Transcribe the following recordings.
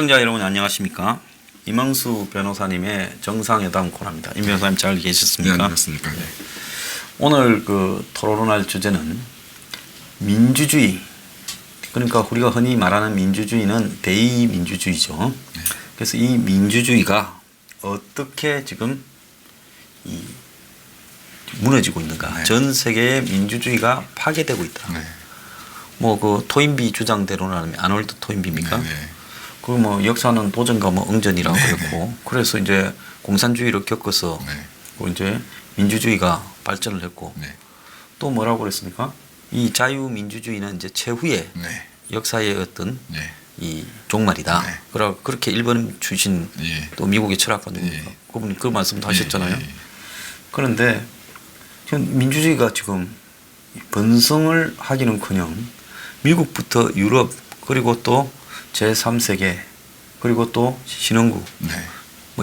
시청자 여러분 안녕하십니까? 이명수 변호사님의 정상회담 코너입니다. 임 변호사님 잘 계셨습니까? 네, 안녕하십니까. 네. 오늘 토론할 주제는 민주주의. 그러니까 우리가 흔히 말하는 민주주의는 대의민주주의죠. 네. 그래서 이 민주주의가 어떻게 지금 무너지고 있는가? 네. 전 세계의 민주주의가 파괴되고 있다. 네. 토인비 주장대로라면 아놀드 토인비입니까? 네. 네. 그 역사는 도전과 응전이라고 네, 그랬고, 그래서 이제 공산주의를 겪어서 네. 이제 민주주의가 발전을 했고, 네. 또 뭐라고 그랬습니까? 이 자유민주주의는 이제 최후의 네. 역사의 어떤 네. 이 종말이다. 네. 그렇게 일본 출신 예. 또 미국의 철학가입니까? 예. 그분이 그 말씀도 하셨잖아요. 예. 그런데 지금 민주주의가 지금 번성을 하기는커녕 미국부터 유럽 그리고 또 제3세계 그리고 또 신흥국 네.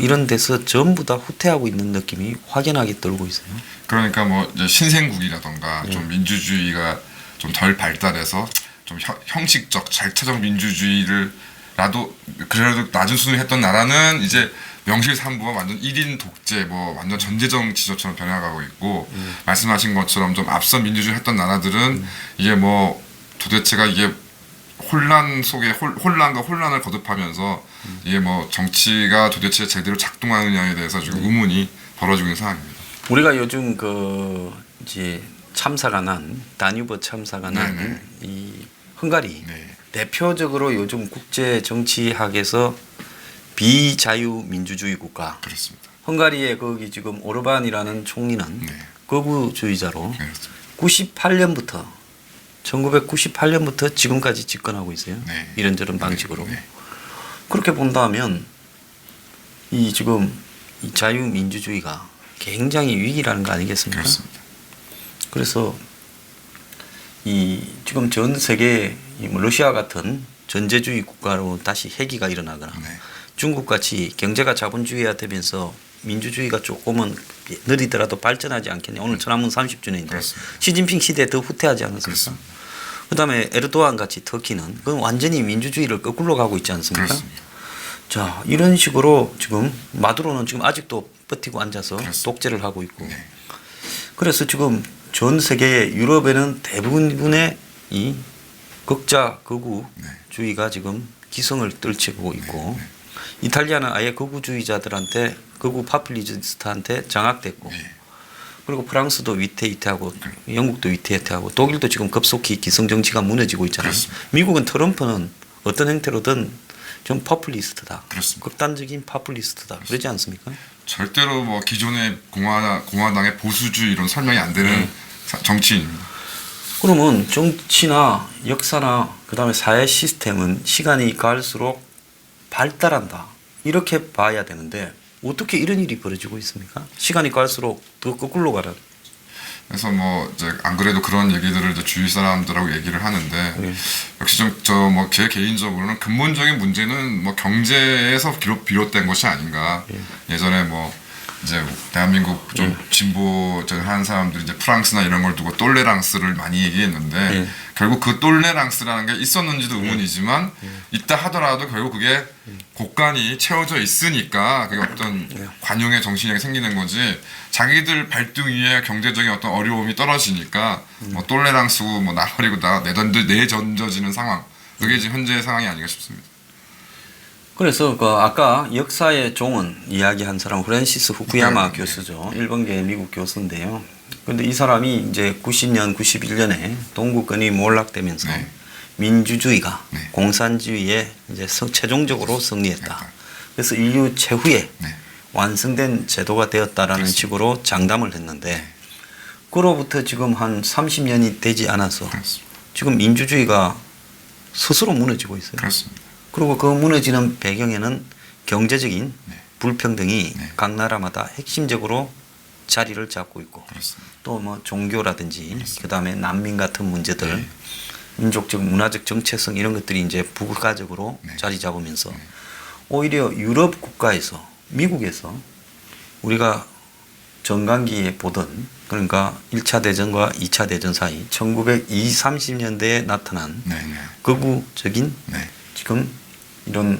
이런 데서 전부 다 후퇴하고 있는 느낌이 확연하게 들고 있어요. 그러니까 이제 신생국이라던가 네. 좀 민주주의가 좀 덜 발달해서 좀 형식적 절차적 민주주의를라도 그래도 낮은 수준을 했던 나라는 이제 명실상부가 완전 1인 독재 완전 전제정 지조처럼 변해가고 있고 말씀하신 것처럼 좀 앞선 민주주의 했던 나라들은 이게 도대체가 이게 혼란 속에 혼란과 혼란을 거듭하면서 이게 정치가 도대체 제대로 작동하느냐에 대해서 지금 의문이 벌어지고 있는 상황입니다. 우리가 요즘 이제 참사가 난 다뉴브 참사가 난 이 헝가리 네. 대표적으로 요즘 국제 정치학에서 비자유민주주의 국가. 그렇습니다. 헝가리의 거기 지금 오르반이라는 총리는 네. 극우주의자로 그렇습니다. 1998년부터 지금까지 집권하고 있어요. 네. 이런저런 방식으로. 네. 그렇게 본다면 지금 이 자유민주주의가 굉장히 위기라는 거 아니겠습니까? 그렇습니다. 그래서 지금 전 세계 러시아 같은 전제주의 국가로 다시 해기가 일어나거나 네. 중국같이 경제가 자본주의화 되면서 민주주의가 조금은 느리더라도 발전하지 않겠냐. 오늘 천안문 30주년인데 그렇습니다. 시진핑 시대에 더 후퇴하지 않았습니까? 그렇습니다. 그다음에 에르도안 같이 터키는 그건 완전히 민주주의를 거꾸로 가고 있지 않습니까? 그렇습니다. 자, 이런 식으로 지금 마두로는 지금 아직도 버티고 앉아서 그렇습니다. 독재를 하고 있고 네. 그래서 지금 전 세계 유럽에는 대부분의 이 극자 극우주의가 지금 기성을 떨치고 있고 이탈리아는 아예 극우주의자들한테 극우 파퓰리스트한테 장악됐고 그리고 프랑스도 위태위태하고 영국도 위태위태하고 독일도 지금 급속히 기성정치가 무너지고 있잖아요. 그렇습니다. 미국은 트럼프는 어떤 형태로든 좀 파퓰리스트다. 그렇습니다. 극단적인 파퓰리스트다. 그러지 않습니까? 절대로 기존의 공화당의 보수주의 이런 설명이 안 되는 정치인입니다. 그러면 정치나 역사나 그다음에 사회 시스템은 시간이 갈수록 발달한다. 이렇게 봐야 되는데 어떻게 이런 일이 벌어지고 있습니까? 시간이 갈수록 더 거꾸로 가라. 그래서 이제 안 그래도 그런 얘기들을 이제 주위 사람들하고 얘기를 하는데 역시 제 개인적으로는 근본적인 문제는 경제에서 비롯된 것이 아닌가. 예전에 이제 대한민국 좀 진보적인 사람들이 이제 프랑스나 이런 걸 두고 똘레랑스를 많이 얘기했는데 결국 그 똘레랑스라는 게 있었는지도 의문이지만 있다 하더라도 결국 그게 곳간이 채워져 있으니까 그게 어떤 관용의 정신이 생기는 거지 자기들 발등 위에 경제적인 어떤 어려움이 떨어지니까 똘레랑스고 나버리고 내던져지는 상황 그게 지금 현재의 상황이 아닌가 싶습니다. 그래서 아까 역사의 종은 이야기한 사람 프란시스 후쿠야마 네. 교수죠. 일본계 미국 교수인데요. 그런데 이 사람이 이제 90년, 91년에 동구권이 몰락되면서 민주주의가 공산주의에 이제 최종적으로 승리했다. 그래서 인류 최후의 완성된 제도가 되었다라는 식으로 장담을 했는데 그로부터 지금 한 30년이 되지 않아서 지금 민주주의가 스스로 무너지고 있어요. 그렇습니다. 그리고 그 무너지는 배경에는 경제적인 불평등이 각 나라마다 핵심적으로 자리를 잡고 있고 또 종교라든지 그다음에 난민 같은 문제들 민족적 문화적 정체성 이런 것들이 이제 부가적으로 자리 잡으면서 오히려 유럽 국가에서 미국에서 우리가 전강기에 보던 그러니까 1차 대전과 2차 대전 사이 1920, 30년대에 나타난 극우적인 지금 이런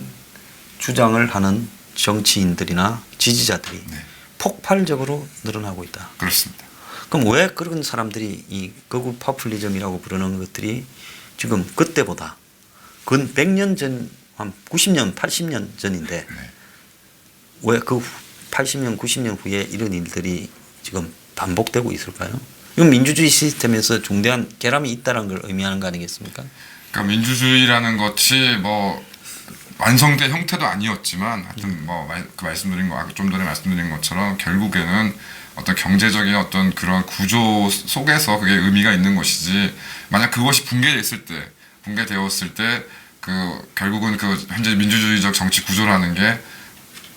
주장을 하는 정치인들이나 지지자들이 네. 폭발적으로 늘어나고 있다. 그렇습니다. 그럼 왜 그런 사람들이 이 극우 파퓰리즘이라고 부르는 것들이 지금 그때보다 근 100년 전, 한 90년, 80년 전인데 네. 왜 그 80년, 90년 후에 이런 일들이 지금 반복되고 있을까요? 이건 민주주의 시스템에서 중대한 결함이 있다는 걸 의미하는 거 아니겠습니까? 그러니까 민주주의라는 것이 뭐 완성된 형태도 아니었지만 하여튼 뭐 그 말씀드린 거 좀 전에 말씀드린 것처럼 결국에는 어떤 경제적인 어떤 그런 구조 속에서 그게 의미가 있는 것이지 만약 그것이 붕괴되었을 때 그 결국은 그 현재 민주주의적 정치 구조라는 게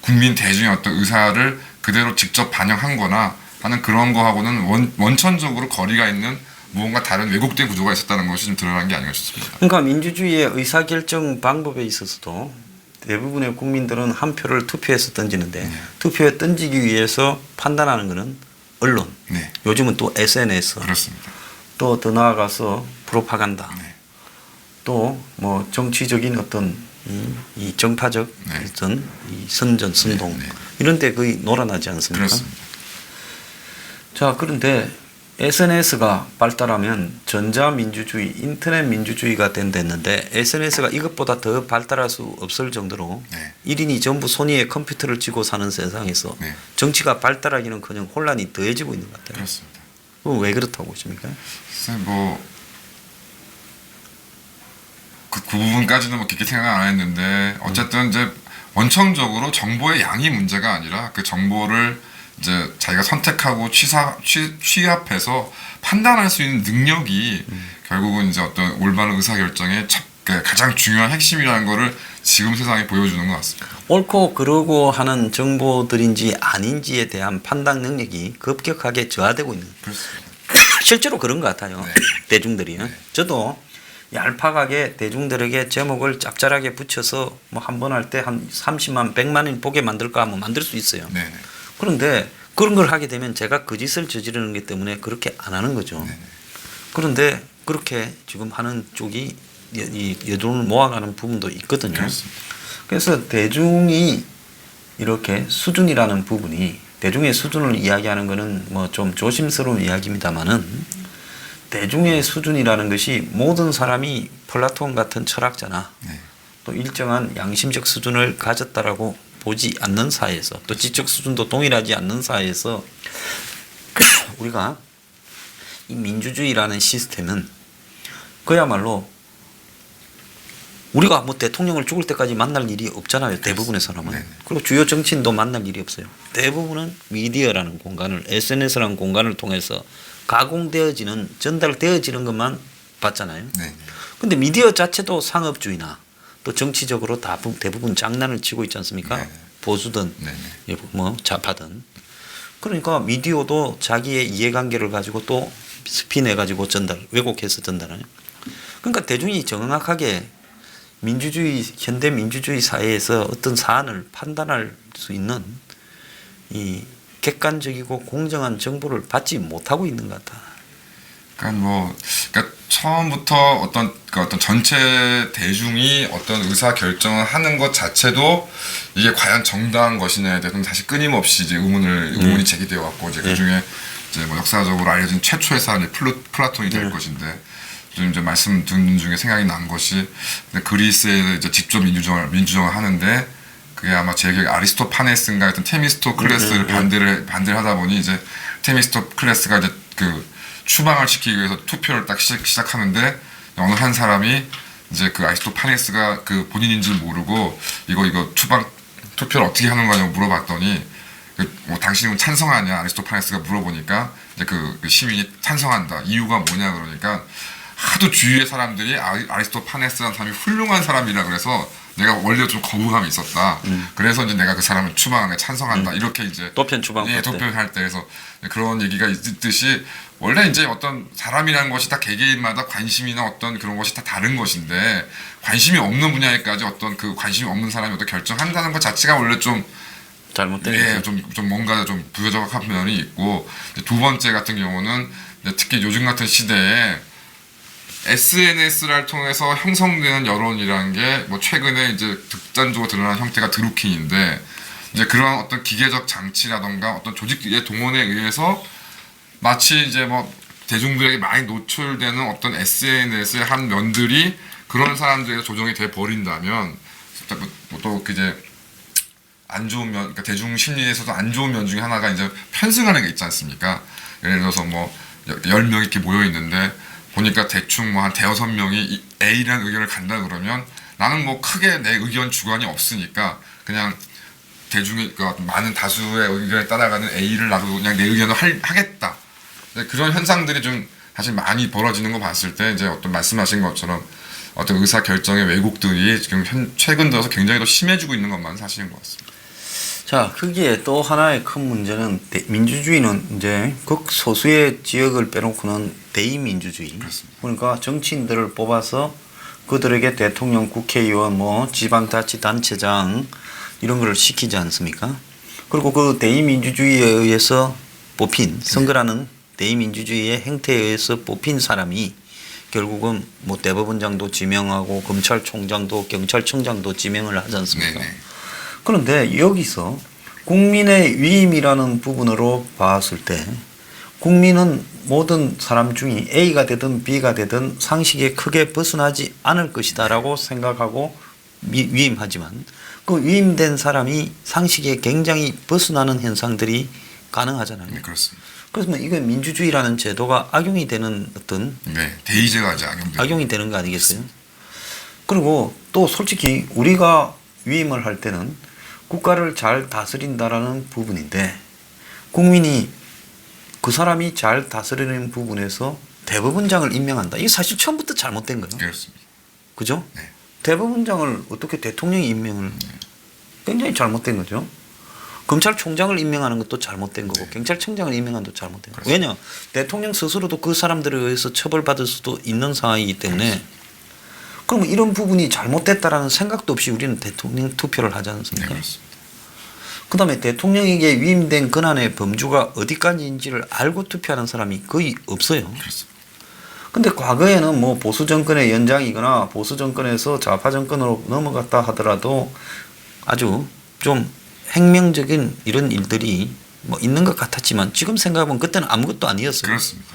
국민 대중의 어떤 의사를 그대로 직접 반영한 거나 하는 그런 거하고는 원천적으로 거리가 있는 무언가 다른 왜곡된 구조가 있었다는 것이 좀 드러난 게 아닌가 싶습니다. 그러니까 민주주의의 의사결정 방법에 있어서도 대부분의 국민들은 한 표를 투표해서 던지는데 투표에 던지기 위해서 판단하는 것은 언론, 네. 요즘은 또 SNS, 그렇습니다. 또 더 나아가서 프로파간다, 네. 또 뭐 정치적인 어떤 이 정파적 네. 어떤 이 선전, 선동 네. 이런 데 거의 놀아나지 않습니까? 그렇습니다. 자, 그런데 SNS가 발달하면 전자민주주의, 인터넷 민주주의가 된댔는데 SNS가 이것보다 더 발달할 수 없을 정도로 네. 1인이 전부 손 위에 컴퓨터를 쥐고 사는 세상에서 네. 정치가 발달하기는커녕 혼란이 더해지고 있는 것 같아요. 그렇습니다. 그건 왜 그렇다고 보십니까? 글쎄 그 부분까지는 뭐 깊게 생각 안 했는데 어쨌든 이제 원천적으로 정보의 양이 문제가 아니라 그 정보를 이제 자기가 선택하고 취합해서 판단할 수 있는 능력이 결국은 이제 어떤 올바른 의사결정의 가장 중요한 핵심이라는 거를 지금 세상에 보여주는 것 같습니다. 옳고 그르고 하는 정보들인지 아닌지에 대한 판단 능력이 급격하게 저하되고 있는. 그렇습니다. 실제로 그런 것 같아요. 네. 대중들이요. 네. 저도 얄팍하게 대중들에게 제목을 짭짤하게 붙여서 뭐 한 번 할 때 한 30만, 100만인 보게 만들까 하면 만들 수 있어요. 네네. 그런데 그런 걸 하게 되면 제가 그 짓을 저지르는 것 때문에 그렇게 안 하는 거죠. 네네. 그런데 그렇게 지금 하는 쪽이 이 여론을 모아가는 부분도 있거든요. 그렇습니다. 그래서 대중이 이렇게 수준이라는 부분이 대중의 수준을 이야기하는 것은 뭐 좀 조심스러운 이야기입니다만은 대중의 수준이라는 것이 모든 사람이 플라톤 같은 철학자나 네. 또 일정한 양심적 수준을 가졌다라고 보지 않는 사회에서 또 지적 수준도 동일하지 않는 사회에서 우리가 이 민주주의라는 시스템은 그야말로 우리가 뭐 대통령을 죽을 때까지 만날 일이 없잖아요. 대부분의 사람은. 네네. 그리고 주요 정치인도 만날 일이 없어요. 대부분은 미디어라는 공간을 SNS라는 공간을 통해서 가공되어지는 전달되어지는 것만 봤잖아요. 네. 근데 미디어 자체도 상업주의나 또 정치적으로 대부분 장난을 치고 있지 않습니까? 네네. 보수든 네네. 뭐 좌파든. 그러니까 미디어도 자기의 이해관계를 가지고 또 스핀해가지고 왜곡해서 전달하요. 그러니까 대중이 정확하게 현대 민주주의 사회에서 어떤 사안을 판단할 수 있는 이 객관적이고 공정한 정보를 받지 못하고 있는 것 같다. 그러니까 처음부터 어떤 전체 대중이 어떤 의사 결정을 하는 것 자체도 이게 과연 정당한 것이냐에 대해서는 사실 끊임없이 이제 의문이 제기되어 왔고 이제 그 중에 이제 뭐 역사적으로 알려진 최초의 사람이 플라톤이 될 것인데. 좀 이제 말씀 듣는 중에 생각이 난 것이 그리스에 이제 직접 민주정을 하는데 그게 아마 제 기억에 아리스토파네스인가 하여튼 테미스토클레스를 반대를 하다 보니 이제 테미스토클레스가 이제 그 추방을 시키기 위해서 투표를 딱 시작하는데 어느 한 사람이 이제 그 아리스토파네스가 그 본인인 줄 모르고 이거 투표를 어떻게 하는 거냐고 물어봤더니 뭐 당신은 찬성하냐 아리스토파네스가 물어보니까 이제 그 시민이 찬성한다. 이유가 뭐냐 그러니까 하도 주위의 사람들이 아리스토파네스라는 사람이 훌륭한 사람이라 그래서 내가 원래 좀 거부감이 있었다. 그래서 이제 내가 그 사람을 추방하게 찬성한다. 이렇게 이제 도편 추방. 예, 도편할 때 그래서 그런 얘기가 있듯이 원래 이제 어떤 사람이라는 것이 다 개개인마다 관심이나 어떤 그런 것이 다 다른 것인데 관심이 없는 분야에까지 어떤 그 관심이 없는 사람이 어떤 결정한다는 것 자체가 원래 좀 잘못된 예, 좀 뭔가 좀 부여적한 면이 있고 두 번째 같은 경우는 특히 요즘 같은 시대에 SNS를 통해서 형성되는 여론이라는 게 뭐 최근에 이제 극단적으로 드러난 형태가 드루킹인데 이제 그런 어떤 기계적 장치라던가 어떤 조직의 동원에 의해서 마치 이제 뭐 대중들에게 많이 노출되는 어떤 SNS의 한 면들이 그런 사람들에게 조정이 돼 버린다면 또 이제 안 좋은 면, 그러니까 대중 심리에서도 안 좋은 면 중에 하나가 이제 편승하는 게 있지 않습니까? 예를 들어서 뭐 10명 이렇게 모여 있는데 보니까 대충 뭐 한 대여섯 명이 A라는 의견을 간다 그러면 나는 뭐 크게 내 의견 주관이 없으니까 그냥 대중의 그러니까 많은 다수의 의견에 따라가는 A를 나도 그냥 내 의견을 하겠다. 그런 현상들이 좀 사실 많이 벌어지는 거 봤을 때 이제 어떤 말씀하신 것처럼 어떤 의사 결정의 왜곡들이 지금 최근 들어서 굉장히 더 심해지고 있는 것만 사실인 것 같습니다. 자, 거기에 또 하나의 큰 문제는 민주주의는 이제 극소수의 지역을 빼놓고는 대의민주주의. 그렇습니다. 그러니까 정치인들을 뽑아서 그들에게 대통령, 국회의원, 뭐 지방자치단체장 이런 걸 시키지 않습니까? 그리고 그 대의민주주의에 의해서 뽑힌 선거라는 대의민주주의의 행태에 의해서 뽑힌 사람이 결국은 뭐 대법원장도 지명하고 검찰총장도 경찰청장도 지명을 하지 않습니까? 네네. 그런데 여기서 국민의 위임이라는 부분으로 봤을 때 국민은 모든 사람 중에 A가 되든 B가 되든 상식에 크게 벗어나지 않을 것이다라고 생각하고 위임하지만 그 위임된 사람이 상식에 굉장히 벗어나는 현상들이 가능하잖아요. 네, 그렇습니다. 그래서 이건 민주주의라는 제도가 악용이 되는 어떤 대의제가 이제 악용이 되는 거 아니겠어요? 그리고 또 솔직히 우리가 위임을 할 때는 국가를 잘 다스린다라는 부분인데 국민이 그 사람이 잘 다스리는 부분에서 대법원장을 임명한다. 이게 사실 처음부터 잘못된 거예요. 그렇습니다. 그죠? 네. 대법원장을 어떻게 대통령이 임명을 굉장히 잘못된 거죠. 검찰총장을 임명하는 것도 잘못된 거고 경찰청장을 임명하는 것도 잘못된 거고. 왜냐? 대통령 스스로도 그 사람들에 의해서 처벌받을 수도 있는 상황이기 때문에 그러면 이런 부분이 잘못됐다라는 생각도 없이 우리는 대통령 투표를 하지 않습니까? 네, 그다음에 대통령에게 위임된 권한의 범주가 어디까지인지를 알고 투표하는 사람이 거의 없어요. 그런데 과거에는 뭐 보수 정권의 연장이거나 보수 정권에서 좌파 정권으로 넘어갔다 하더라도 아주 좀 혁명적인 이런 일들이 뭐 있는 것 같았지만 지금 생각하면 그때는 아무것도 아니었어요. 그렇습니다.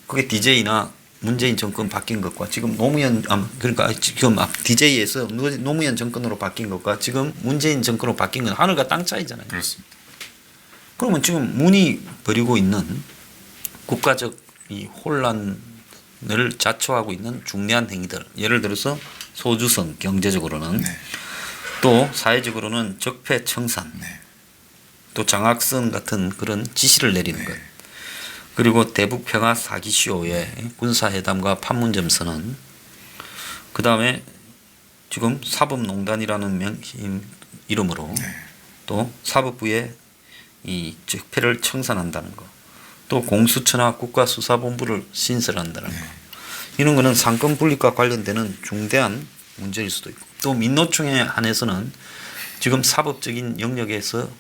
그게 DJ나 문재인 정권 바뀐 것과 지금 노무현 그러니까 지금 DJ에서 노무현 정권으로 바뀐 것과 지금 문재인 정권으로 바뀐 건 하늘과 땅 차이잖아요. 그렇습니다. 그러면 지금 문이 벌이고 있는 국가적 이 혼란을 자초하고 있는 중대한 행위들, 예를 들어서 소주성 경제적으로는 또 사회적으로는 적폐청산, 또 장학선 같은 그런 지시를 내리는 것. 그리고 대북 평화 사기쇼에 군사회담과 판문점 선언, 그 다음에 지금 사법농단이라는 이름으로 또 사법부의 이 적폐를 청산한다는 거, 또 공수처나 국가수사본부를 신설한다는 거, 이런 거는 상권 분립과 관련되는 중대한 문제일 수도 있고, 또 민노총에 한해서는 지금 사법적인 영역에서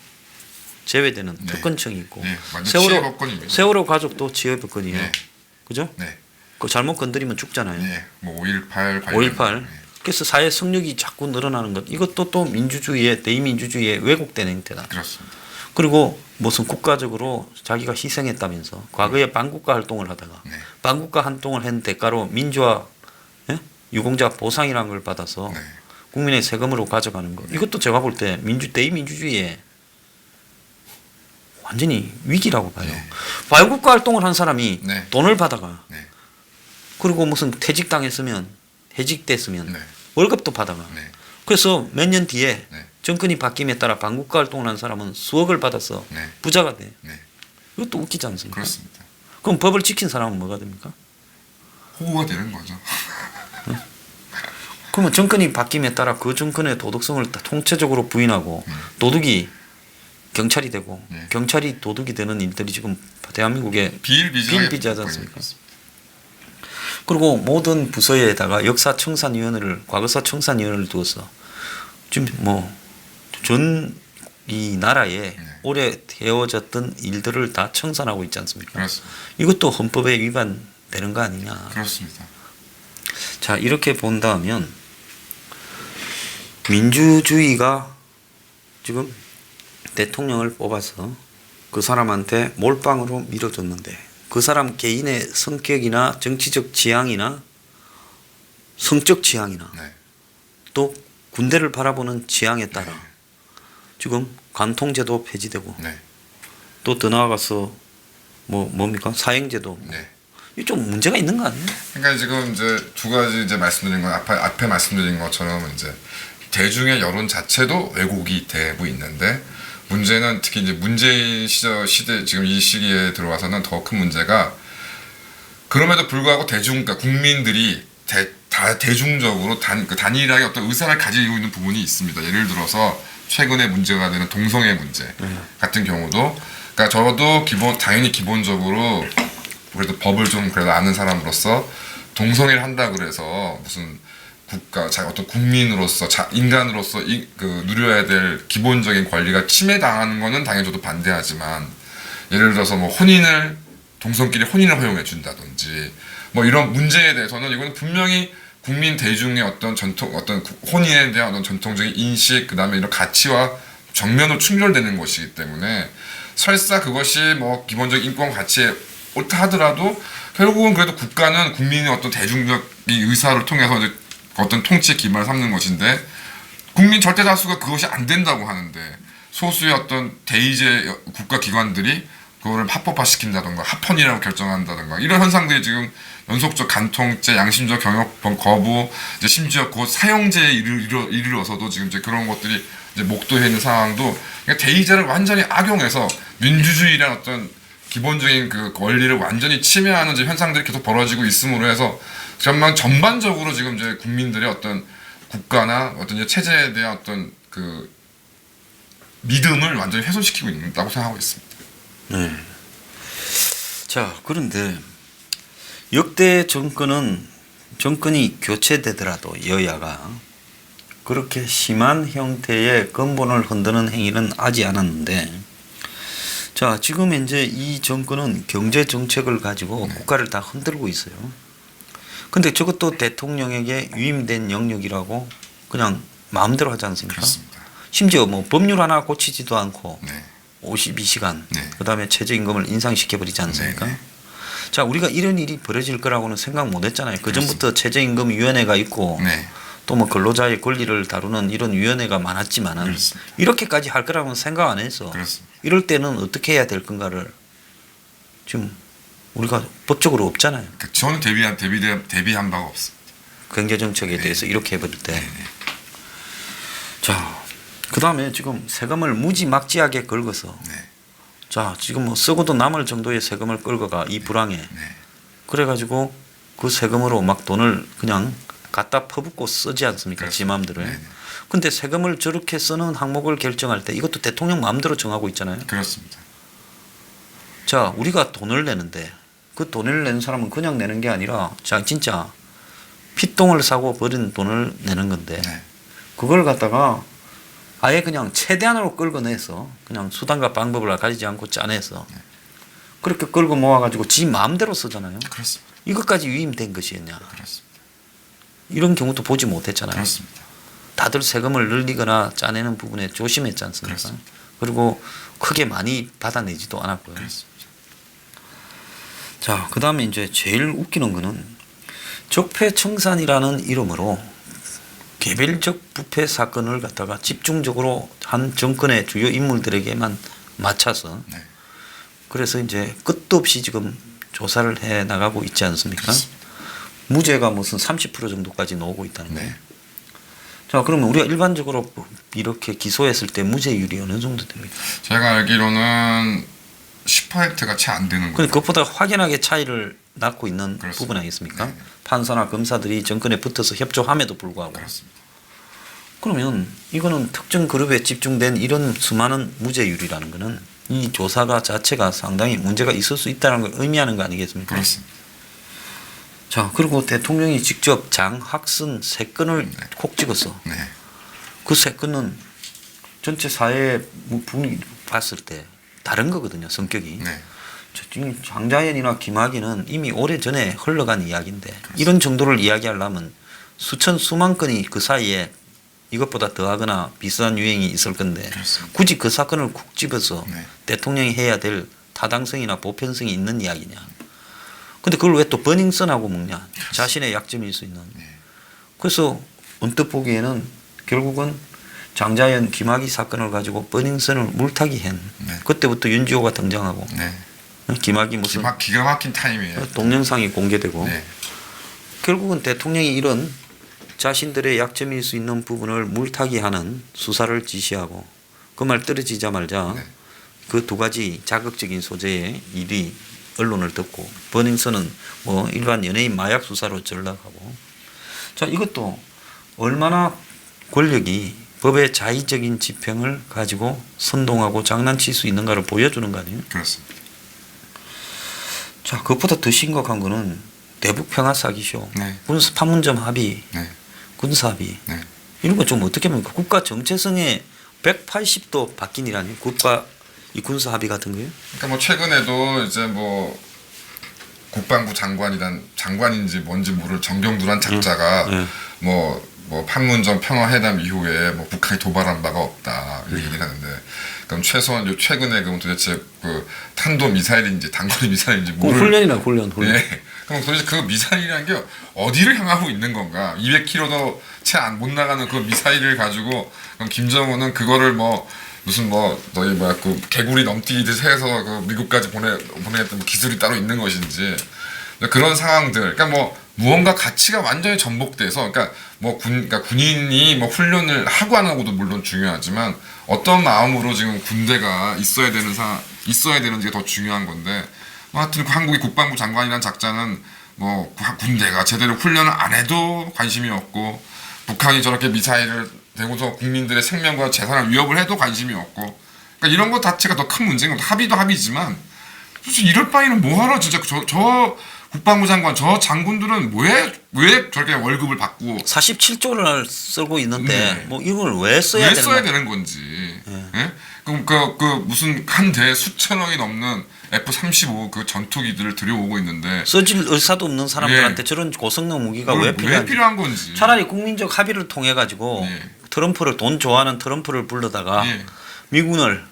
제외되는 특권청이 있고 세월호 가족도 지혜법권이에요. 그죠? 그 잘못 건드리면 죽잖아요. 뭐 5.18 5.18 그래서 사회 성역이 자꾸 늘어나는 것, 이것도 또 민주주의의 대의민주주의의 왜곡된 행태다. 그렇습니다. 그리고 무슨 국가적으로 자기가 희생했다면서 과거에 반국가 활동을 하다가 반국가 활동을 한 대가로 민주화 유공자 보상이라는 걸 받아서 국민의 세금으로 가져가는 것, 이것도 제가 볼 때 대의민주주의의 완전히 위기라고 봐요. 반국가 활동을 한 사람이 돈을 받아가 그리고 무슨 퇴직당했으면 해직됐으면 월급도 받아가 그래서 몇 년 뒤에 정권이 바뀜에 따라 반국가 활동을 한 사람은 수억을 받아서 부자가 돼. 이것도 웃기지 않습니까? 그렇습니다. 그럼 법을 지킨 사람은 뭐가 됩니까? 호구가 되는 거죠. 그러면 정권이 바뀜에 따라 그 정권의 도덕성을 다 통째적으로 부인하고 도둑이 경찰이 되고 경찰이 도둑이 되는 일들이 지금 대한민국에 비일비재하지 않습니까? 그리고 모든 부서에다가 역사청산위원회를 과거사청산위원회를 두어서 지금 뭐 전 이 나라에 오래 되어졌던 일들을 다 청산하고 있지 않습니까? 그렇습니다. 이것도 헌법에 위반되는 거 아니냐? 그렇습니다. 자, 이렇게 본다면 민주주의가 지금 대통령을 뽑아서 그 사람한테 몰빵으로 밀어줬는데 그 사람 개인의 성격이나 정치적 지향이나 성적 지향이나 네. 또 군대를 바라보는 지향에 따라 네. 지금 간통제도 폐지되고 네. 또 더 나아가서 뭡니까 사형제도 네. 이게 좀 문제가 있는 거 아니에요? 그러니까 지금 이제 두 가지 이제 말씀드린 건 앞에 말씀드린 것처럼 이제 대중의 여론 자체도 왜곡이 되고 있는데 문제는 특히 이제 문재인 시대 지금 이 시기에 들어와서는 더 큰 문제가 그럼에도 불구하고 그러니까 국민들이 다 대중적으로 단일하게 어떤 의사를 가지고 있는 부분이 있습니다. 예를 들어서 최근에 문제가 되는 동성애 문제 같은 경우도 그러니까 저도 당연히 기본적으로 그래도 법을 좀 그래도 아는 사람으로서 동성애를 한다 그래서 무슨 어떤 국민으로서 인간으로서 누려야 될 기본적인 권리가 침해당하는 거는 당연히 저도 반대하지만 예를 들어서 뭐 동성끼리 혼인을 허용해 준다든지 뭐 이런 문제에 대해서는 이거는 분명히 국민 대중의 어떤 혼인에 대한 어떤 전통적인 인식 그다음에 이런 가치와 정면으로 충돌되는 것이기 때문에 설사 그것이 뭐 기본적인 인권 가치에 옳다 하더라도 결국은 그래도 국가는 국민의 어떤 대중적인 의사를 통해서 이제 어떤 통치의 기반을 삼는 것인데 국민 절대 다수가 그것이 안 된다고 하는데 소수의 어떤 대의제 국가기관들이 그거를 합법화시킨다던가 합헌이라고 결정한다던가 이런 현상들이 지금 연속적 간통죄, 양심적 경역범 거부, 이제 심지어 곧 사형제에 이르러서도 지금 이제 그런 것들이 이제 목도해 있는 상황도 그러니까 대의제를 완전히 악용해서 민주주의라는 어떤 기본적인 그 권리를 완전히 침해하는 이제 현상들이 계속 벌어지고 있음으로 해서 정말 전반적으로 지금 이제 국민들의 어떤 국가나 어떤 이제 체제에 대한 어떤 그 믿음을 완전히 훼손시키고 있다고 생각하고 있습니다. 네. 자, 그런데 역대 정권이 교체되더라도 여야가 그렇게 심한 형태의 근본을 흔드는 행위는 하지 않았는데 자, 지금 현재 이 정권은 경제 정책을 가지고 국가를 다 흔들고 있어요. 근데 저것도 대통령에게 위임된 영역이라고 그냥 마음대로 하지 않습니까? 그렇습니다. 심지어 뭐 법률 하나 고치지도 않고 네. 52시간 네. 그다음에 최저임금을 인상시켜버리지 않습니까? 네. 자, 우리가 이런 일이 벌어질 거라고는 생각 못 했잖아요. 그전부터 최저임금위원회가 있고 네. 또 뭐 근로자의 권리를 다루는 이런 위원회가 많았지만은 그렇습니다. 이렇게까지 할 거라고는 생각 안 했어. 그렇습니다. 이럴 때는 어떻게 해야 될 건가를 지금 우리가 법적으로 없잖아요. 그러니까 저는 대비한 바가 없습니다. 경제정책에 대해서 이렇게 해버릴 때. 자, 그 다음에 지금 세금을 무지막지하게 긁어서 네. 자, 지금 뭐 쓰고도 남을 정도의 세금을 끌고가 이 불황에 네. 그래가지고 그 세금으로 막 돈을 그냥 갖다 퍼붓고 쓰지 않습니까? 그렇습니다. 지 마음대로. 네. 근데 세금을 저렇게 쓰는 항목을 결정할 때 이것도 대통령 마음대로 정하고 있잖아요. 그렇습니다. 자, 우리가 돈을 내는데 그 돈을 내는 사람은 그냥 내는 게 아니라 자, 진짜 핏똥을 사고 버린 돈을 내는 건데 네. 그걸 갖다가 아예 그냥 최대한으로 끌어내서 그냥 수단과 방법을 가지지 않고 짜내서 그렇게 끌고 모아가지고 지 마음대로 쓰잖아요. 그렇습니다. 이것까지 위임된 것이었냐. 그렇습니다. 이런 경우도 보지 못했잖아요. 그렇습니다. 다들 세금을 늘리거나 짜내는 부분에 조심했지 않습니까? 그렇습니다. 그리고 크게 많이 받아내지도 않았고요. 그렇습니다. 자, 그 다음에 이제 제일 웃기는 거는 적폐청산이라는 이름으로 개별적 부패 사건을 갖다가 집중적으로 한 정권의 주요 인물들에게만 맞춰서 네. 그래서 이제 끝도 없이 지금 조사를 해 나가고 있지 않습니까? 그렇습니다. 무죄가 무슨 30% 정도까지 나오고 있다는 거예요. 네. 자, 그러면 우리가 일반적으로 이렇게 기소했을 때 무죄율이 어느 정도 됩니까? 제가 알기로는 10%가 채 안 되는 거예요. 그러니까 그것보다 확연하게 차이를 낳고 있는 그렇습니다. 부분 아니겠습니까? 네. 판사나 검사들이 정권에 붙어서 협조함에도 불구하고. 그렇습니다. 그러면 이거는 특정 그룹에 집중된 이런 수많은 무죄율이라는 거는 이 조사가 자체가 상당히 문제가 있을 수 있다는 걸 의미하는 거 아니겠습니까? 그렇습니다. 자, 그리고 대통령이 직접 장학슨 3건을 콕 찍어서 네. 그 3건은 전체 사회 분위 봤을 때 다른 거거든요, 성격이. 네. 지금 장자연이나 김학의는 이미 오래전에 흘러간 이야기인데 이런 정도를 이야기하려면 수만 건이 그 사이에 이것보다 더하거나 비슷한 유행이 있을 건데 그렇습니다. 굳이 그 사건을 쿡 집어서 네. 대통령이 해야 될 타당성이나 보편성이 있는 이야기냐. 근데 그걸 왜 또 버닝썬하고 먹냐. 자신의 약점일 수 있는. 네. 그래서 언뜻 보기에는 결국은 장자연 김학의 사건을 가지고 버닝썬을 물타기 한 네. 그때부터 윤지호가 등장하고 네. 김학의 무슨 기가 막힌 타임이에요. 동영상이 공개되고 네. 결국은 대통령이 이런 자신들의 약점일 수 있는 부분을 물타기하는 수사를 지시하고 그 말 떨어지자 말자 네. 그 두 가지 자극적인 소재의 일이 언론을 듣고 버닝썬은 뭐 일반 연예인 마약 수사로 전락하고 자 이것도 얼마나 권력이 법의 자의적인 집행을 가지고 선동하고 장난칠 수 있는가를 보여주는 거 아니에요? 그렇습니다. 자 그것보다 더 심각한 거는 대북 평화 사기쇼, 네. 군사 판문점 합의, 네. 군사 합의 네. 이런 거 좀 어떻게 합니까? 국가 정체성에 180도 바뀐 일 아니에요? 국가 이 군사 합의 같은 거요? 그러니까 뭐 최근에도 이제 뭐 국방부 장관인지 뭔지 모를 정경두란 작자가 네. 뭐 판문점 평화회담 이후에 뭐 북한이 도발한 바가 없다 이렇게 얘기를 하는데 그럼 최소한 요 최근에 그럼 도대체 그 탄도 미사일인지 단거리 미사일인지 모를 훈련이나 훈련. 네. 그럼 도대체 그 미사일이라는 게 어디를 향하고 있는 건가? 200km도 채 못 나가는 그 미사일을 가지고 그럼 김정은은 그거를 뭐 무슨 뭐 너희 뭐야 그 개구리 넘뛰듯 해서 그 미국까지 보내겠다는 기술이 따로 있는 것인지 그런 상황들. 그러니까 뭐 무언가 가치가 완전히 전복돼서 그러니까 뭐 그러니까 군인이 뭐 훈련을 하고 안 하고도 물론 중요하지만 어떤 마음으로 지금 군대가 있어야 되는지가 더 중요한 건데 뭐 하여튼 한국의 국방부 장관이란 작자는 뭐 군대가 제대로 훈련을 안 해도 관심이 없고 북한이 저렇게 미사일을 대고서 국민들의 생명과 재산을 위협을 해도 관심이 없고 그러니까 이런 것 자체가 더 큰 문제인 건 합의도 합의지만 솔직히 이럴 바에는 뭐하러 진짜 저 국방부 장관 저 장군들은 왜 저렇게 월급을 받고 47조를 쓰고 있는데 네. 뭐 이걸 왜 써야 왜 되는 써야 거야? 되는 건지 예? 그럼 그 무슨 한 대에 수천억이 넘는 F-35 그 전투기들을 들여오고 있는데 써질 의사도 없는 사람들한테 저런 고성능 무기가 왜 필요한 건지 차라리 국민적 합의를 통해 가지고 예. 트럼프를 돈 좋아하는 트럼프를 불러다가 예. 미군을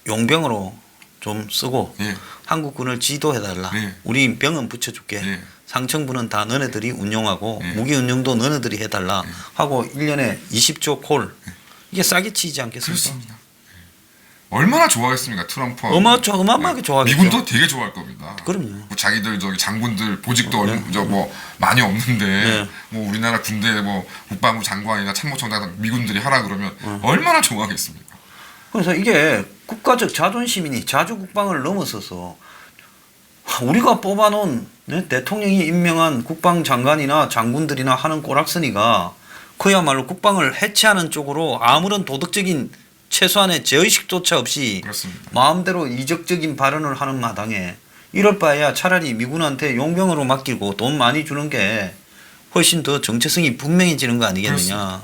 용병으로 좀 쓰고 예. 한국군을 지도해달라. 예. 우리 병은 붙여줄게. 예. 상층부는 다 너네들이 운용하고 예. 무기 운용도 너네들이 해달라 하고 1년에 20조 콜 이게 싸게 치지 않겠습니까? 그렇습니다. 얼마나 좋아하겠습니까 트럼프하고 어마어마하게 좋아하겠죠. 미군도 되게 좋아할 겁니다. 그럼요. 뭐 자기들 저기 장군들 보직도 뭐 많이 없는데 네. 뭐 우리나라 군대 뭐 국방부 장관이나 참모총장 미군들이 하라 그러면 얼마나 좋아하겠습니까? 그래서 이게 국가적 자존심이니 자주국방을 넘어서서 우리가 뽑아놓은 대통령이 임명한 국방장관이나 장군들이나 하는 꼬락서니가 그야말로 국방을 해체하는 쪽으로 아무런 도덕적인 최소한의 제의식조차 없이 그렇습니다. 마음대로 이적적인 발언을 하는 마당에 이럴 바에야 차라리 미군한테 용병으로 맡기고 돈 많이 주는 게 훨씬 더 정체성이 분명해지는 거 아니겠느냐.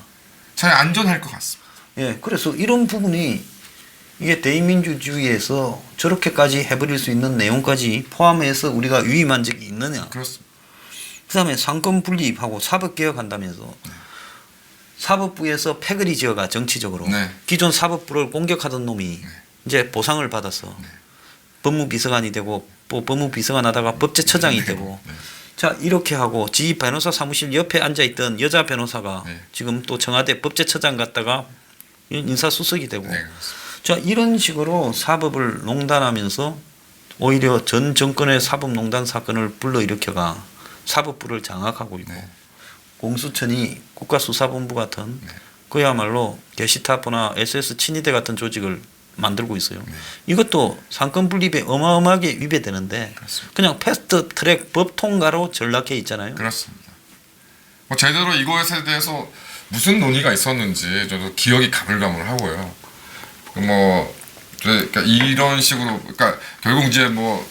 차라리 안전할 것 같습니다. 예, 그래서 이런 부분이 이게 대의민주주의에서 저렇게까지 해버릴 수 있는 내용까지 포함해서 우리가 위임한 적이 있느냐. 그렇습니다. 그 다음에 상권 분립하고 사법개혁한다면서 사법부에서 패거리 지어가 정치적으로 네. 기존 사법부를 공격하던 놈이 이제 보상을 받아서 법무비서관이 되고 법무비서관 하다가 법제처장이 되고 자 이렇게 하고 지 변호사 사무실 옆에 앉아있던 여자 변호사가 지금 또 청와대 법제처장 갔다가 인사수석이 되고 자 이런 식으로 사법을 농단하면서 오히려 전 정권의 사법농단 사건을 불러일으켜가 사법부를 장악하고 있고 공수처니 국가수사본부 같은 그야말로 게시타포나 SS 친위대 같은 조직을 만들고 있어요. 이것도 상권 분립에 어마어마하게 위배되는데 그렇습니다. 그냥 패스트트랙 법 통과로 전락해 있잖아요. 그렇습니다. 뭐 제대로 이것에 대해서 무슨 논의가 있었는지 저도 기억이 가물가물하고요. 뭐 그러니까 이런 식으로 그러니까 결국 이제 뭐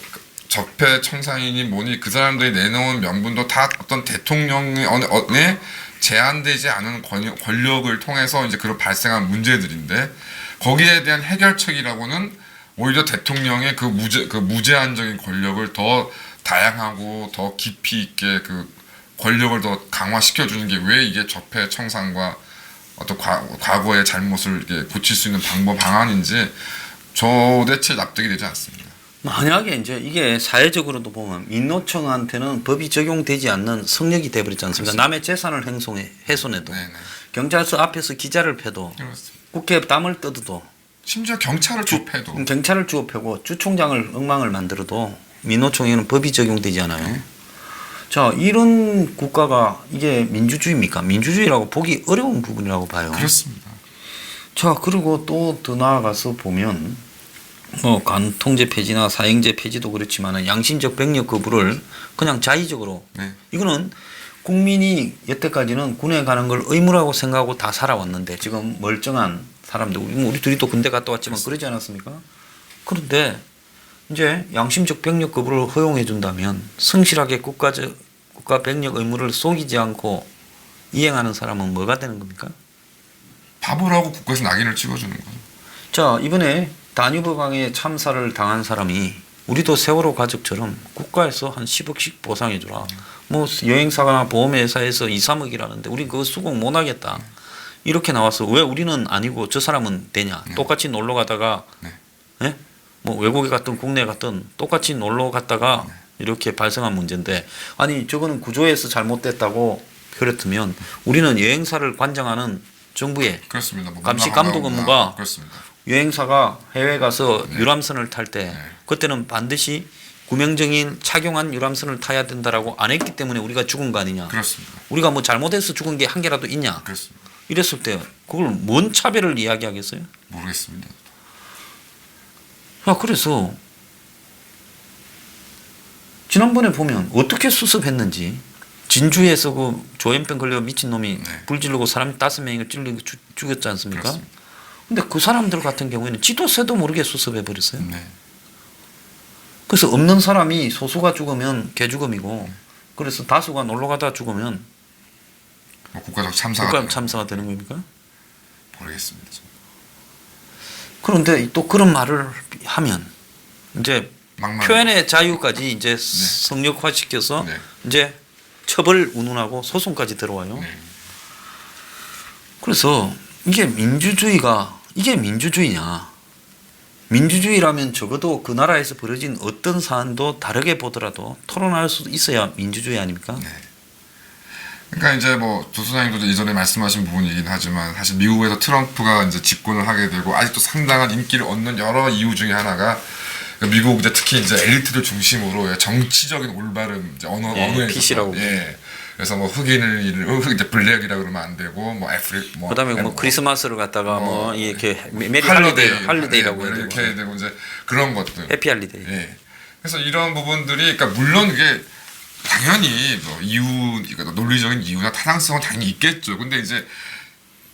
적폐청산이니 뭐니 그 사람들이 내놓은 명분도 다 어떤 대통령의 제한되지 않은 권력을 통해서 이제 그런 발생한 문제들인데 거기에 대한 해결책이라고는 오히려 대통령의 그 무제한적인 권력을 더 다양하고 더 깊이 있게 그 권력을 더 강화시켜 주는 게 왜 이게 적폐 청산과 어떤 과거의 잘못을 이렇게 고칠 수 있는 방안인지 도대체 납득이 되지 않습니다. 만약에 이제 이게 사회적으로도 보면 민노총한테는 법이 적용되지 않는 성역이 돼버렸지 않습니까? 그렇습니다. 남의 재산을 훼손해도 네네. 경찰서 앞에서 기자를 패도 그렇습니다. 국회에 담을 뜯어도 심지어 경찰을 조패도 경찰을 주어 패고 주총장을 엉망을 만들어도 민노총에는 법이 적용되지 않아요. 자, 이런 국가가 이게 민주주의입니까? 민주주의라고 보기 어려운 부분이라고 봐요. 그렇습니다. 자, 그리고 또 더 나아가서 보면 간통제 폐지나 사형제 폐지도 그렇지만 양심적 병력 거부를 그냥 자의적으로 네. 이거는 국민이 여태까지는 군에 가는 걸 의무라고 생각하고 다 살아왔는데 지금 멀쩡한 사람들 우리 둘이 또 군대 갔다 왔지만 그러지 않았습니까? 그런데 이제 양심적 병력 거부를 허용해 준다면 성실하게 국가 병력 의무를 속이지 않고 이행하는 사람은 뭐가 되는 겁니까? 바보라고 국가에서 낙인을 찍어주는 거죠. 자, 이번에 다뉴브강에 참사를 당한 사람이 우리도 세월호 가족처럼 국가에서 한 10억씩 보상해 주라. 뭐 여행사나 보험회사에서 2, 3억이라는데 우린 그거 수긍 못 하겠다. 이렇게 나와서 왜 우리는 아니고 저 사람은 되냐. 똑같이 놀러 가다가 예? 뭐 외국에 갔든 국내에 갔든 똑같이 놀러 갔다가 이렇게 발생한 문제인데 아니 저거는 구조에서 잘못됐다고 그렇다면 우리는 여행사를 관장하는 정부의 그렇습니다. 뭐 감시 감독 업무가 그렇습니다. 여행사가 해외 가서 유람선을 탈 때 그때는 반드시 구명정인 착용한 유람선을 타야 된다라고 안 했기 때문에 우리가 죽은 거 아니냐. 그렇습니다. 우리가 뭐 잘못해서 죽은 게 한 개라도 있냐. 그렇습니다. 이랬을 때 그걸 뭔 차별을 이야기하겠어요? 모르겠습니다. 그래서 지난번에 보면 어떻게 수습했는지 진주에서 그 조현병 걸려 미친 놈이 불 지르고 사람 5명이 찔리고 죽였지 않습니까? 그렇습니다. 근데 그 사람들 같은 경우에는 지도 새도 모르게 수습해 버렸어요. 네. 그래서 없는 사람이 소수가 죽으면 개죽음이고 그래서 다수가 놀러 가다 죽으면 뭐 국가적 참사가 국가 참사가 되는 겁니까? 모르겠습니다. 그런데 또 그런 말을 하면 이제 막말. 표현의 자유까지 이제 성역화시켜서 네. 이제 처벌 운운하고 소송까지 들어와요. 네. 그래서 이게 민주주의냐? 민주주의라면 적어도 그 나라에서 벌어진 어떤 사안도 다르게 보더라도 토론할 수 있어야 민주주의 아닙니까? 네. 그러니까 이제 뭐 조수장님도 이전에 말씀하신 부분이긴 하지만 사실 미국에서 트럼프가 이제 집권을 하게 되고 아직도 상당한 인기를 얻는 여러 이유 중에 하나가 미국 이제 특히 이제 엘리트들 중심으로 정치적인 올바른 이제 언어에 PC라고. 예. 그래서 뭐 흑인을 이제 블랙이라 그러면 안 되고 뭐 그다음에 뭐 크리스마스를 갖다가 뭐 이렇게 메리 할리데이라고 이렇게 해야 되고 이제 그런 것들. 해피 할리데이. 예. 그래서 이런 부분들이 그러니까 물론 그게 당연히 뭐 그러니까 논리적인 이유나 타당성은 당연히 있겠죠. 근데 이제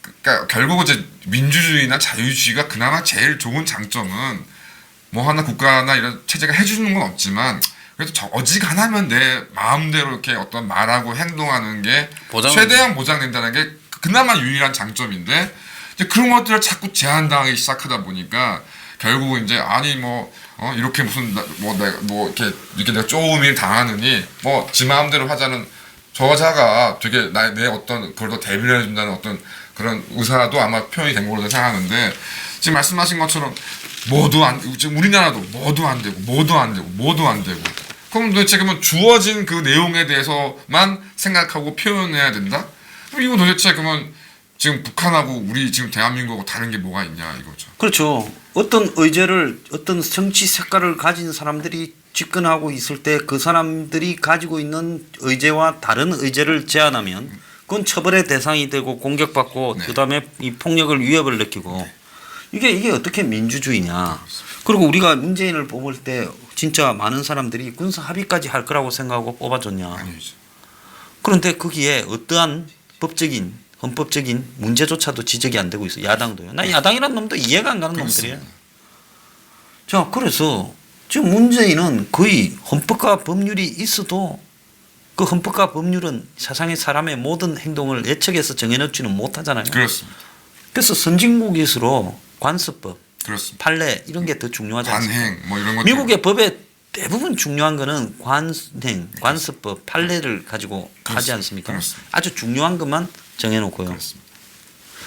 그러니까 결국 이제 민주주의나 자유주의가 그나마 제일 좋은 장점은 뭐 하나 국가나 이런 체제가 해주는 건 없지만 그래도 어지간하면 내 마음대로 이렇게 어떤 말하고 행동하는 게 최대한 보장된다는 게 그나마 유일한 장점인데 이제 그런 것들을 자꾸 제한당하기 시작하다 보니까 결국은 이제 아니 뭐 이렇게 무슨 뭐 이렇게 내가 쪼음일 당하느니 뭐 지 마음대로 하자는 저자가 되게 내 어떤 그걸 더 대변해 준다는 어떤 그런 의사도 아마 표현이 된 걸로 생각하는데 지금 말씀하신 것처럼 지금 우리나라도 뭐도 안 되고 그럼 도대체 그러면 주어진 그 내용에 대해서만 생각하고 표현해야 된다? 그럼 이거 도대체 그러면 지금 북한하고 우리 지금 대한민국하고 다른 게 뭐가 있냐 이거죠. 그렇죠. 어떤 의제를 어떤 정치 색깔을 가진 사람들이 집권하고 있을 때 그 사람들이 가지고 있는 의제와 다른 의제를 제안하면 그건 처벌의 대상이 되고 공격받고 그다음에 이 폭력을 위협을 느끼고 이게 어떻게 민주주의냐. 그리고 우리가 문재인을 뽑을 때 진짜 많은 사람들이 군사 합의까지 할 거라고 생각하고 뽑아줬냐. 아니죠. 그런데 거기에 어떠한 헌법적인 문제조차도 지적이 안 되고 있어. 야당도요. 나 야당이란 놈도 이해가 안 가는 놈들이에요. 자, 그래서 지금 문재인은 거의 헌법과 법률이 있어도 그 헌법과 법률은 세상의 사람의 모든 행동을 예측해서 정해놓지는 못하잖아요. 그렇습니다. 그래서 선진국일수록 관습법, 그렇습니다. 판례 이런 게 더 중요하지 않습니까? 관행 뭐 이런 것 미국의 법에 대부분 중요한 거는 관행, 관습법, 판례를 가지고 하지 않습니까? 그렇습니다. 아주 중요한 것만 정해놓고요. 그렇습니다.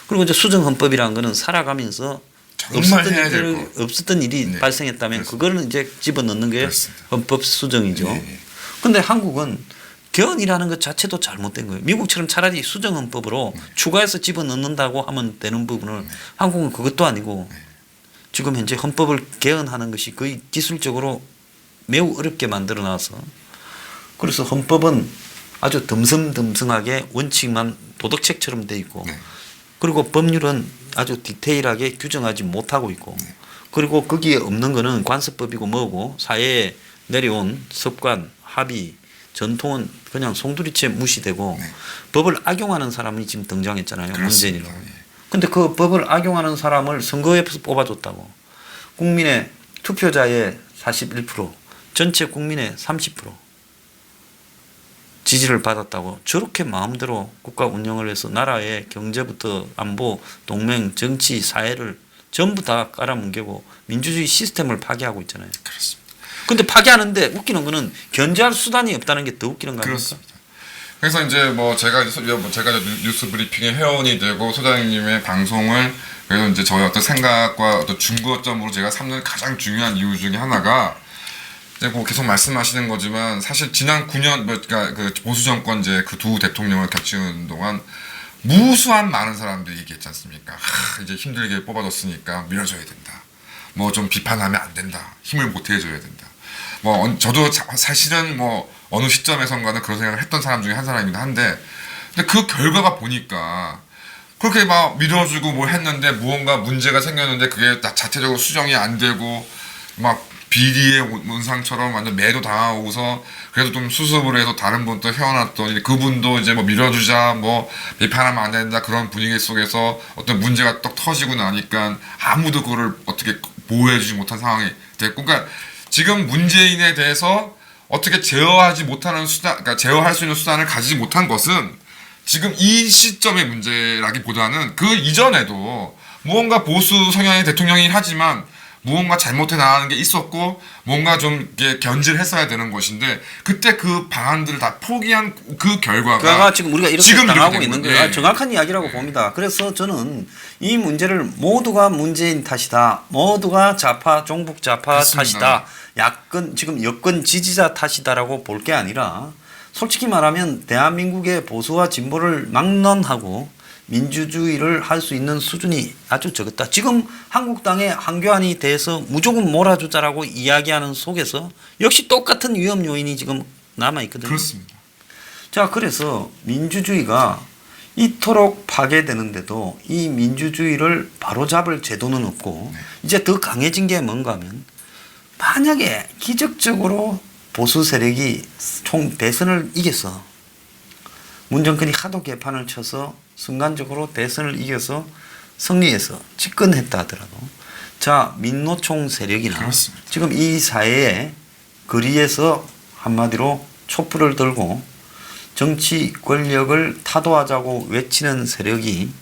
그리고 이제 수정헌법이라는 거는 살아가면서 정말 해야 될 거. 없었던 일이 네. 발생했다면 그렇습니다. 그거는 이제 집어넣는 게 그렇습니다. 헌법 수정이죠. 네. 근데 한국은 개헌이라는 것 자체도 잘못된 거예요. 미국처럼 차라리 수정헌법으로 추가해서 집어넣는다고 하면 되는 부분을 한국은 그것도 아니고 지금 현재 헌법을 개헌하는 것이 거의 기술적으로 매우 어렵게 만들어 놔서 그래서 헌법은 아주 듬성듬성하게 원칙만 도덕책처럼 돼 있고 네. 그리고 법률은 아주 디테일하게 규정하지 못하고 있고 그리고 거기에 없는 거는 관습법이고 뭐고 사회에 내려온 습관, 합의, 전통은 그냥 송두리째 무시되고 네. 법을 악용하는 사람이 지금 등장했잖아요. 그렇습니다. 문재인이라고. 예. 근데 그 법을 악용하는 사람을 선거에서 뽑아줬다고. 국민의 투표자의 41%, 전체 국민의 30% 지지를 받았다고 저렇게 마음대로 국가 운영을 해서 나라의 경제부터 안보, 동맹, 정치, 사회를 전부 다 깔아뭉개고 민주주의 시스템을 파괴하고 있잖아요. 그렇습니다. 근데 파괴하는데 웃기는 거는 견제할 수단이 없다는 게 더 웃기는 거 아닙니까? 그렇습니다. 그래서 이제 뭐 제가 이제 뉴스 브리핑의 회원이 되고 소장님의 방송을 그래서 이제 저의 어떤 생각과 어떤 중거점으로 제가 삼는 가장 중요한 이유 중에 하나가 이제 뭐 계속 말씀하시는 거지만 사실 지난 9년 그러니까 그 보수 정권제 그 두 대통령을 겹치는 동안 무수한 많은 사람들이 얘기했지 않습니까? 이제 힘들게 뽑아줬으니까 밀어줘야 된다. 뭐 좀 비판하면 안 된다. 힘을 못 해줘야 된다. 뭐 저도 사실은 뭐 어느 시점에선가는 그런 생각을 했던 사람 중에 한 사람이긴 한데 근데 그 결과가 보니까 그렇게 막 밀어주고 뭘 했는데 무언가 문제가 생겼는데 그게 자체적으로 수정이 안 되고 막 비리의 원상처럼 완전 매도 당하고서 그래도 좀 수습을 해서 다른 분 또 헤어났더니 그분도 이제 뭐 밀어주자 뭐 비판하면 안 된다 그런 분위기 속에서 어떤 문제가 떡 터지고 나니까 아무도 그거를 어떻게 보호해주지 못한 상황이 됐고 그러니까 지금 문재인에 대해서 어떻게 제어하지 못하는 수단, 그러니까 제어할 수 있는 수단을 가지지 못한 것은 지금 이 시점의 문제라기보다는 그 이전에도 무언가 보수 성향의 대통령이긴 하지만 무언가 잘못해 나가는 게 있었고 뭔가 좀 이렇게 견제를 했어야 되는 것인데 그때 그 방안들을 다 포기한 그 결과가 지금 우리가 이렇게 지금 당하고 이렇게 있는 된 거예요. 예. 정확한 이야기라고 봅니다. 그래서 저는 이 문제를 모두가 문재인 탓이다. 모두가 좌파, 종북 좌파 그렇습니다. 탓이다. 야권 지금 여권 지지자 탓이다라고 볼 게 아니라 솔직히 말하면 대한민국의 보수와 진보를 막론하고 민주주의를 할 수 있는 수준이 아주 적었다. 지금 한국당의 한교안이 대해서 무조건 몰아주자라고 이야기하는 속에서 역시 똑같은 위험 요인이 지금 남아있거든요. 그렇습니다. 자, 그래서 민주주의가 이토록 파괴되는데도 이 민주주의를 바로잡을 제도는 없고 이제 더 강해진 게 뭔가 하면 만약에 기적적으로 보수 세력이 총 대선을 이겼어. 문 정권이 하도 개판을 쳐서 순간적으로 대선을 이겨서 승리해서 집권했다 하더라도 자 민노총 세력이나 그렇습니다. 지금 이 사회에 거리에서 한마디로 촛불을 들고 정치 권력을 타도하자고 외치는 세력이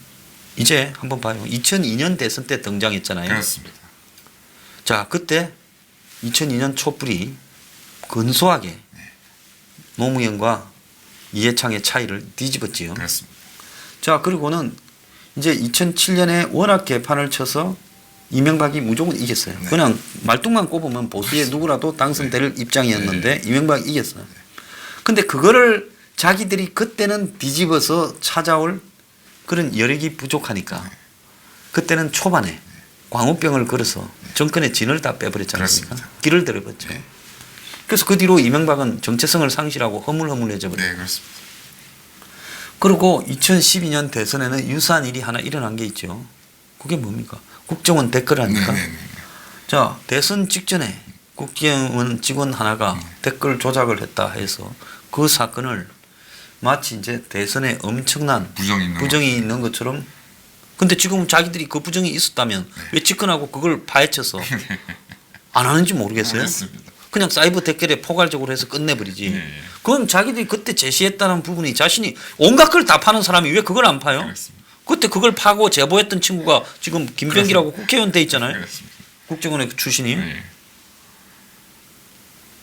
이제 한번 봐요. 2002년 대선 때 등장했잖아요. 그렇습니다. 자 그때 2002년 촛불이 근소하게 노무현과 이해창의 차이를 뒤집었지요. 그렇습니다. 자 그리고는 이제 2007년에 워낙 개판을 쳐서 이명박이 무조건 이겼어요. 네. 그냥 말뚝만 꼽으면 보수의 누구라도 당선될 입장이었는데 이명박이 이겼어요. 근데 그거를 자기들이 그때는 뒤집어서 찾아올 그런 여력이 부족하니까 그때는 초반에 광우병을 걸어서 정권의 진을 다 빼버렸지 않습니까? 그렇습니다. 길을 들어봤죠. 그래서 그 뒤로 이명박은 정체성을 상실하고 허물허물해져 버려요. 네, 그렇습니다. 그리고 2012년 대선에는 유사한 일이 하나 일어난 게 있죠. 그게 뭡니까? 국정원 댓글 아닙니까? 네네네. 자, 대선 직전에 국정원 직원 하나가 댓글 조작을 했다 해서 그 사건을 마치 이제 대선에 엄청난 부정이 있는 것처럼 근데 지금 자기들이 그 부정이 있었다면 왜 집권하고 그걸 파헤쳐서 안 하는지 모르겠어요. 모르겠습니다. 그냥 사이버 댓글에 포괄적으로 해서 끝내버리지. 그럼 자기들이 그때 제시했다는 부분이 자신이 온갖 걸 다 파는 사람이 왜 그걸 안 파요? 그렇습니다. 그때 그걸 파고 제보했던 친구가 지금 김병기라고 국회의원 돼 있잖아요. 그렇습니다. 국정원의 출신이. 네.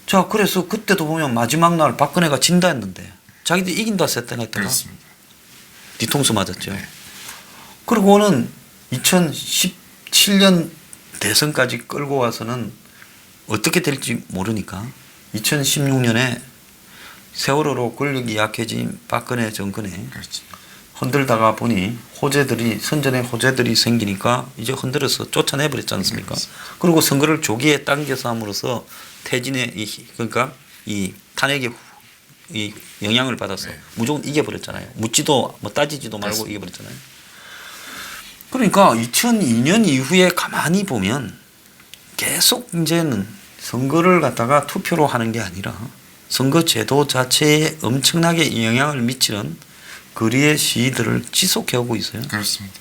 자, 그래서 그때도 보면 마지막 날 박근혜가 진다 했는데 자기들 이긴다 했다가 그렇습니다. 뒤통수 맞았죠. 네. 그리고는 2017년 대선까지 끌고 와서는 어떻게 될지 모르니까 2016년에 세월호로 권력이 약해진 박근혜 정권에 그렇죠. 흔들다가 보니 선전의 호재들이 생기니까 이제 흔들어서 쫓아내버렸지 않습니까? 그리고 선거를 조기에 당겨서 함으로써 퇴진의 그러니까 이 탄핵의 이 영향을 받아서 네. 무조건 이겨버렸잖아요. 묻지도 뭐 따지지도 말고 그렇습니다. 이겨버렸잖아요. 그러니까 2002년 이후에 가만히 보면 계속 이제는 선거를 갖다가 투표로 하는 게 아니라 선거 제도 자체에 엄청나게 영향을 미치는 거리의 시위들을 지속해오고 있어요. 그렇습니다.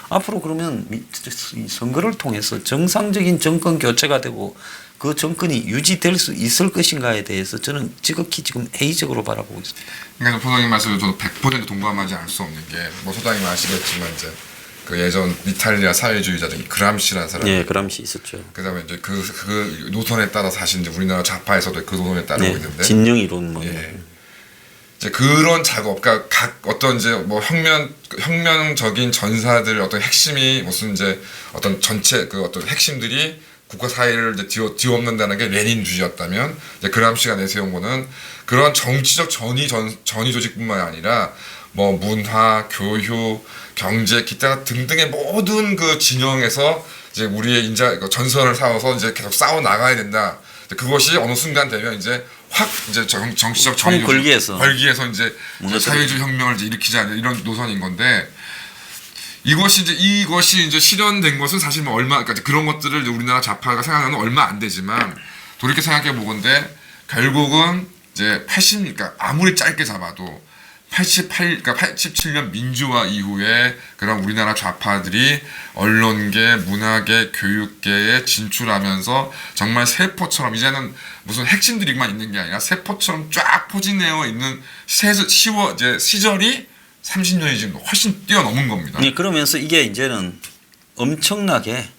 앞으로 그러면 이 선거를 통해서 정상적인 정권 교체가 되고 그 정권이 유지될 수 있을 것인가에 대해서 저는 지극히 지금 회의적으로 바라보고 있습니다. 그러니까 소장님 말씀에 저도 100% 동감하지 않을 수 없는 게 뭐 소장님 아시겠지만 이제 그 예전 이탈리아 사회주의자 중에 그람시라는 사람. 네, 그람시 있었죠. 그다음에 이제 그 노선에 따라 사실 이제 우리나라 좌파에서도 그 노선에 따르고 네, 있는데. 진영 이론 뭐. 예. 이제 그런 작업, 그러니까 각 어떤 이제 뭐 혁명적인 전사들 어떤 핵심이 무슨 이제 어떤 전체 그 어떤 핵심들이 국가 사회를 이제 뒤엎는다는 게 레닌주의였다면 이제 그람시가 내세운 거는 그런 정치적 전위 조직뿐만 아니라 뭐 문화, 교육, 경제, 기타 등등의 모든 그 진영에서 이제 우리의 전선을 세워서 이제 계속 싸워 나가야 된다. 그것이 어느 순간 되면 이제 확 이제 정치적 전위 걸기에서 이제 사회주의 혁명을 이제 일으키자 이런 노선인 건데 이것이 이제 실현된 것은 사실 뭐 얼마 그러니까 그런 것들을 이제 우리나라 좌파가 생각하는 얼마 안 되지만 돌이켜 생각해 보건데 결국은 이제 그러니까 아무리 짧게 잡아도 87년 민주화 이후에 그런 우리나라 좌파들이 언론계, 문화계, 교육계에 진출하면서 정말 세포처럼 이제는 무슨 핵심들이만 있는 게 아니라 세포처럼 쫙 포진되어 있는 시절이 30년이 지금 훨씬 뛰어넘은 겁니다. 네, 그러면서 이게 이제는 엄청나게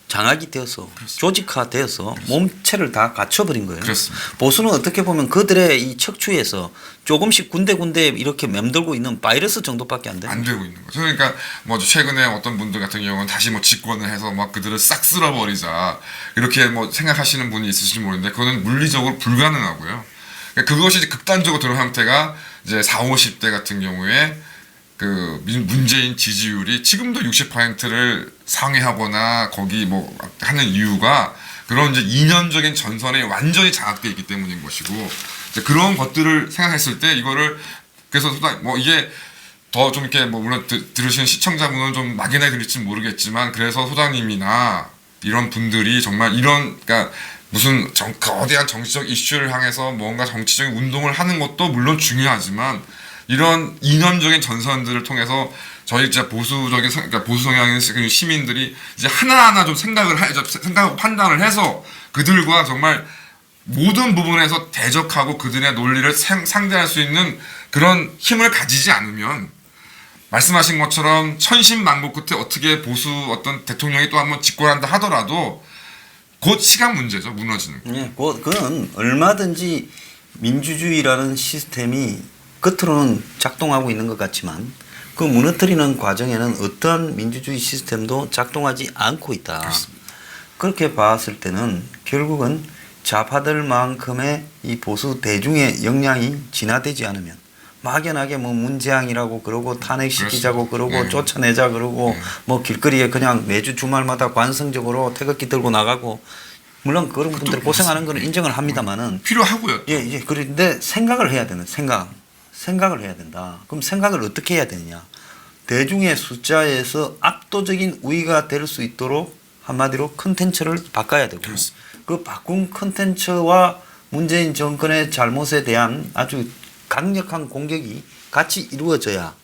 장악이 되어서 조직화되어서 몸체를 다 갖춰버린 거예요. 그렇습니다. 보수는 어떻게 보면 그들의 이 척추에서 조금씩 군데군데 이렇게 맴돌고 있는 바이러스 정도밖에 안 돼요. 안 되고 있는 거죠. 그러니까 뭐 최근에 어떤 분들 같은 경우는 다시 뭐 집권을 해서 막 그들을 싹 쓸어버리자 이렇게 뭐 생각하시는 분이 있으실지 모르는데 그거는 물리적으로 불가능하고요. 그러니까 그것이 이제 극단적으로 드러난 형태가 이제 40, 50대 같은 경우에 그 문재인 지지율이 지금도 60%를 상회하거나 거기 뭐 하는 이유가 그런 이제 이념적인 전선에 완전히 장악되어 있기 때문인 것이고 이제 그런 것들을 생각했을 때 이거를 그래서 뭐 이게 더 좀 이렇게 뭐 물론 들으시는 시청자분은 좀 막연하게 들릴지 모르겠지만 그래서 소장님이나 이런 분들이 정말 이런 그러니까 무슨 거대한 정치적 이슈를 향해서 뭔가 정치적인 운동을 하는 것도 물론 중요하지만 이런 이념적인 전선들을 통해서 저희 진짜 그러니까 보수 성향의 시민들이 이제 하나하나 좀 생각하고 판단을 해서 그들과 정말 모든 부분에서 대적하고 그들의 논리를 상대할 수 있는 그런 힘을 가지지 않으면 말씀하신 것처럼 천신만고 끝에 어떻게 보수 어떤 대통령이 또 한번 집권한다 하더라도 곧 시간 문제죠. 무너지는. 네, 그건 얼마든지 민주주의라는 시스템이 겉으로는 작동하고 있는 것 같지만 그 무너뜨리는 과정에는 어떠한 민주주의 시스템도 작동하지 않고 있다. 그렇습니다. 그렇게 봤을 때는 결국은 좌파들만큼의 이 보수 대중의 역량이 진화되지 않으면 막연하게 뭐 문재앙이라고 그러고 탄핵시키자고 그러고 네. 쫓아내자 그러고 뭐 길거리에 그냥 매주 주말마다 관성적으로 태극기 들고 나가고 물론 그런 분들 고생하는 거는 인정을 합니다만은 필요하고요. 예, 그런데 생각을 해야 되는 생각을 해야 된다. 그럼 생각을 어떻게 해야 되느냐? 대중의 숫자에서 압도적인 우위가 될 수 있도록 한마디로 컨텐츠를 바꿔야 되고 그렇습니다. 그 바꾼 컨텐츠와 문재인 정권의 잘못에 대한 아주 강력한 공격이 같이 이루어져야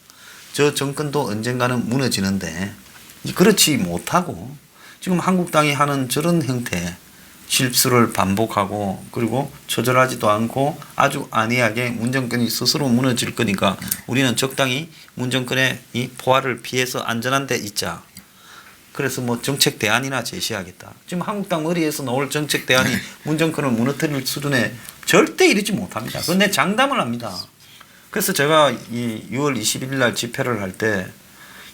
저 정권도 언젠가는 무너지는데 그렇지 못하고 지금 한국당이 하는 저런 형태 실수를 반복하고 그리고 처절하지도 않고 아주 안이하게 문정권이 스스로 무너질 거니까 우리는 적당히 문정권의 이 포화를 피해서 안전한 데 있자. 그래서 뭐 정책 대안이나 제시하겠다. 지금 한국당 머리에서 나올 정책 대안이 문정권을 무너뜨릴 수준에 절대 이르지 못합니다. 그런데 장담을 합니다. 그래서 제가 이 6월 21일 날 집회를 할 때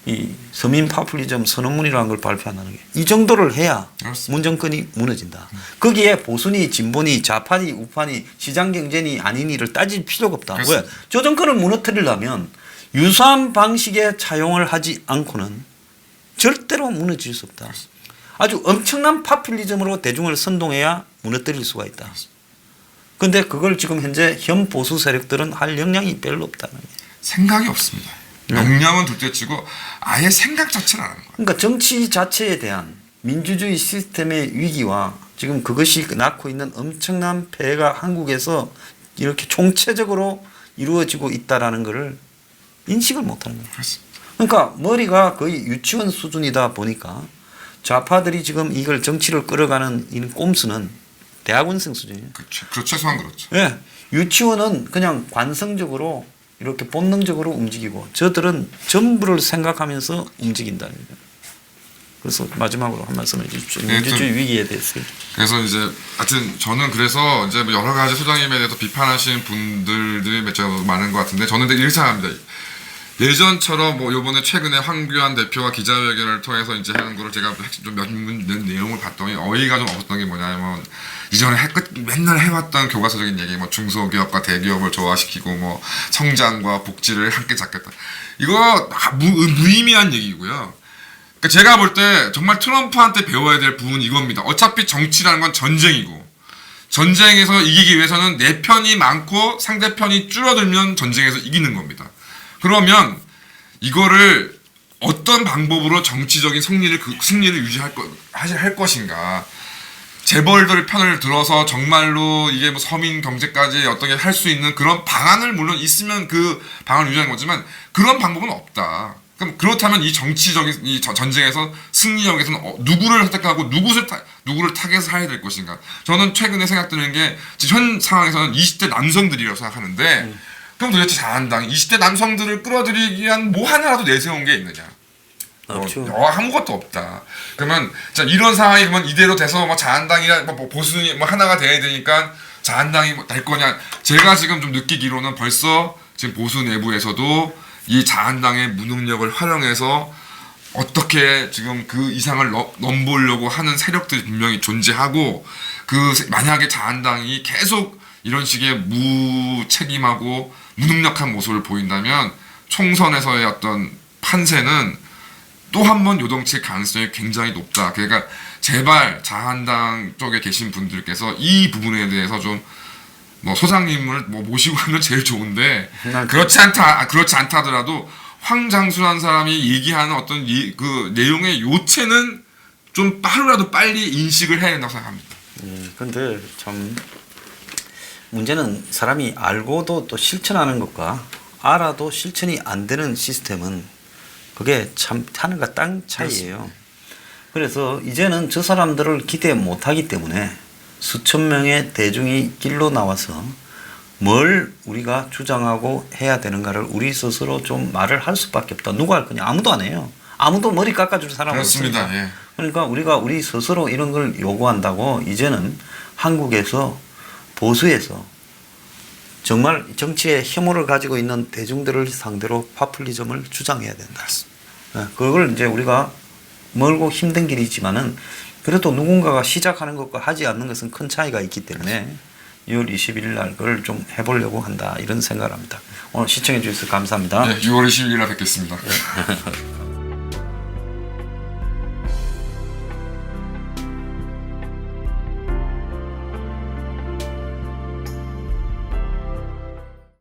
이 서민 파퓰리즘 선언문이라는 걸 발표한다는 게 이 정도를 해야 그렇습니다. 문정권이 무너진다. 거기에 보수니 진보니 좌파니 우파니 시장경제니 아니니를 따질 필요가 없다. 왜? 그렇습니다. 저 정권을 무너뜨리려면 유사한 방식의 차용을 하지 않고는 절대로 무너질 수 없다. 아주 엄청난 파퓰리즘으로 대중을 선동해야 무너뜨릴 수가 있다. 그런데 그걸 지금 현재 현 보수 세력들은 할 역량이 별로 없다는 거예요. 생각이 없습니다. 역량은 둘째치고 아예 생각 자체를 안 하는 거예요. 그러니까 정치 자체에 대한 민주주의 시스템의 위기와 지금 그것이 낳고 있는 엄청난 폐해가 한국에서 이렇게 총체적으로 이루어지고 있다라는 것을 인식을 못하는 거예요. 그렇습니다. 그러니까 머리가 거의 유치원 수준이다 보니까 좌파들이 지금 이걸 정치를 끌어가는 이 꼼수는 대학원생 수준이에요. 그렇죠. 최소한 그렇죠. 예, 유치원은 그냥 관성적으로 이렇게 본능적으로 움직이고 저들은 전부를 생각하면서 움직인다는 거예요. 그래서 마지막으로 한 말씀 해주십시오. 네, 민주주의 위기에 대해서. 그래서 이제 하여튼 저는 그래서 이제 뭐 여러 가지 소장님에 대해서 비판하시는 분들이 몇 많은 것 같은데 저는 이렇게 생각합니다. 예전처럼 뭐 요번에 최근에 황교안 대표가 기자회견을 통해서 이제 하는 거를 제가 좀 몇 내용을 봤더니 어이가 좀 없었던 게 뭐냐면 이전에 맨날 해왔던 교과서적인 얘기 뭐 중소기업과 대기업을 조화시키고 뭐 성장과 복지를 함께 잡겠다. 이거 무의미한 얘기고요. 그러니까 제가 볼 때 정말 트럼프한테 배워야 될 부분은 이겁니다. 어차피 정치라는 건 전쟁이고 전쟁에서 이기기 위해서는 내 편이 많고 상대편이 줄어들면 전쟁에서 이기는 겁니다. 그러면 이거를 어떤 방법으로 정치적인 승리를 유지할 것인가. 재벌들 편을 들어서 정말로 이게 뭐 서민 경제까지 어떻게 할 수 있는 그런 방안을 물론 있으면 그 방안을 유지하는 거지만 그런 방법은 없다. 그럼 그렇다면 이 정치적인 이 전쟁에서 승리역에서는 누구를 선택하고 누구를 타겟을 해야 될 것인가. 저는 최근에 생각드는 게 지금 현 상황에서는 20대 남성들이라고 생각하는데 그럼 도대체 자한당이 20대 남성들을 끌어들이기 위한 뭐 하나라도 내세운 게 있느냐? 아무것도 없다. 그러면 자 이런 상황이 그러면 이대로 돼서 뭐 자한당이나 뭐 보수니 뭐 하나가 돼야 되니까 자한당이 뭐 될 거냐? 제가 지금 좀 느끼기로는 벌써 지금 보수 내부에서도 이 자한당의 무능력을 활용해서 어떻게 지금 그 이상을 넘보려고 하는 세력들이 분명히 존재하고 만약에 자한당이 계속 이런 식의 무책임하고 무능력한 모습을 보인다면 총선에서의 어떤 판세는 또 한 번 요동칠 가능성이 굉장히 높다. 그러니까 제발 자한당 쪽에 계신 분들께서 이 부분에 대해서 좀 뭐 소장님을 뭐 모시고 하면 제일 좋은데 그렇지 않다 하더라도 황장수라는 사람이 얘기하는 어떤 그 내용의 요체는 좀 하루라도 빨리 인식을 해야 된다고 생각합니다. 근데 참 문제는 사람이 알고도 또 실천하는 것과 알아도 실천이 안 되는 시스템은 그게 참 하늘과 땅 차이예요. 그래서 이제는 저 사람들을 기대 못하기 때문에 수천 명의 대중이 길로 나와서 뭘 우리가 주장하고 해야 되는가를 우리 스스로 좀 말을 할 수밖에 없다. 누가 할 거냐? 아무도 안 해요. 아무도 머리 깎아줄 사람은 없습니다. 예. 그러니까 우리가 우리 스스로 이런 걸 요구한다고 이제는 한국에서 보수에서 정말 정치에 혐오를 가지고 있는 대중들을 상대로 파퓰리즘을 주장해야 된다. 그걸 이제 우리가 멀고 힘든 길이지만은 그래도 누군가가 시작하는 것과 하지 않는 것은 큰 차이가 있기 때문에 6월 21일 날 그걸 좀 해보려고 한다 이런 생각을 합니다. 오늘 시청해 주셔서 감사합니다. 네, 6월 21일 날 뵙겠습니다.